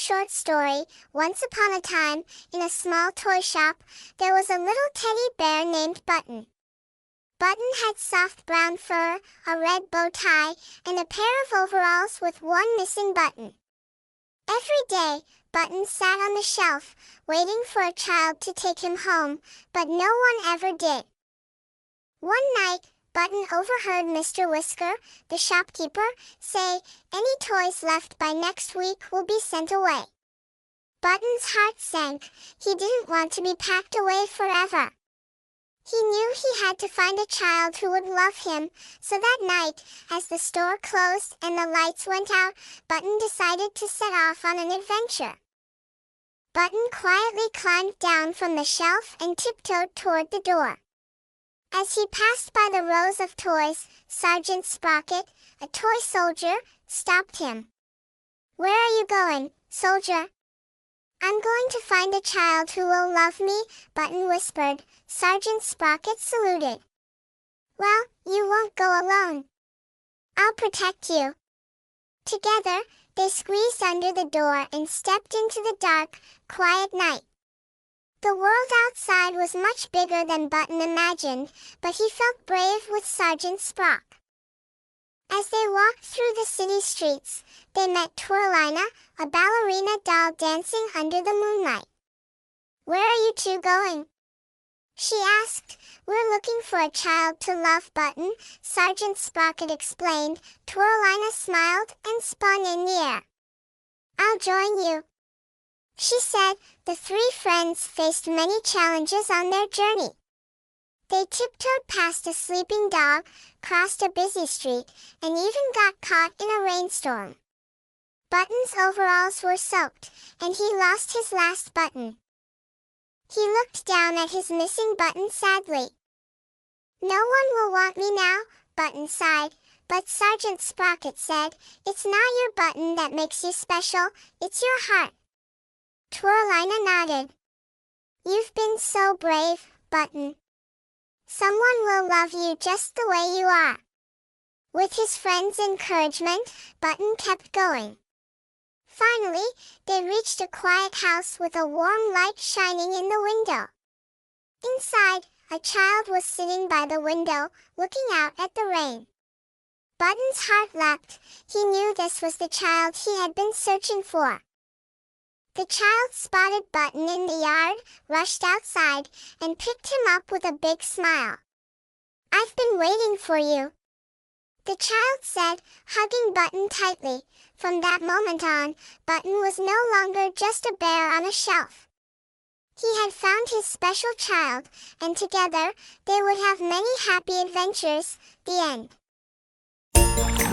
short story. Once upon a time, in a small toy shop, there was a little teddy bear named Button. Button had soft brown fur, a red bow tie, and a pair of overalls with one missing button. Every day, Button sat on the shelf, waiting for a child to take him home, but no one ever did. One night, Button overheard Mr. Whisker, the shopkeeper, say, "Any toys left by next week will be sent away." Button's heart sank. He didn't want to be packed away forever. He knew he had to find a child who would love him, so that night, as the store closed and the lights went out, Button decided to set off on an adventure. Button quietly climbed down from the shelf and tiptoed toward the door. As he passed by the rows of toys, Sergeant Sprocket, a toy soldier, stopped him. "Where are you going, soldier?" "I'm going to find a child who will love me," Button whispered. Sergeant Sprocket saluted. "Well, you won't go alone. I'll protect you." Together, they squeezed under the door and stepped into the dark, quiet night. The world outside was much bigger than Button imagined, but he felt brave with Sergeant Sprock. As they walked through the city streets, they met Twirlina, a ballerina doll dancing under the moonlight. "Where are you two going?" she asked. "We're looking for a child to love Button," Sergeant Sprocket explained. Twirlina smiled and spun in the air. "I'll join you," she said. The three friends faced many challenges on their journey. They tiptoed past a sleeping dog, crossed a busy street, and even got caught in a rainstorm. Button's overalls were soaked, and he lost his last button. He looked down at his missing button sadly. "No one will want me now," Button sighed, but Sergeant Sprocket said, "It's not your button that makes you special, it's your heart." Twirlina nodded. "You've been so brave, Button. Someone will love you just the way you are." With his friends' encouragement, Button kept going. Finally, they reached a quiet house with a warm light shining in the window. Inside, a child was sitting by the window, looking out at the rain. Button's heart leapt. He knew this was the child he had been searching for. The child spotted Button in the yard, rushed outside, and picked him up with a big smile. "I've been waiting for you," the child said, hugging Button tightly. From that moment on, Button was no longer just a bear on a shelf. He had found his special child, and together, they would have many happy adventures. The end.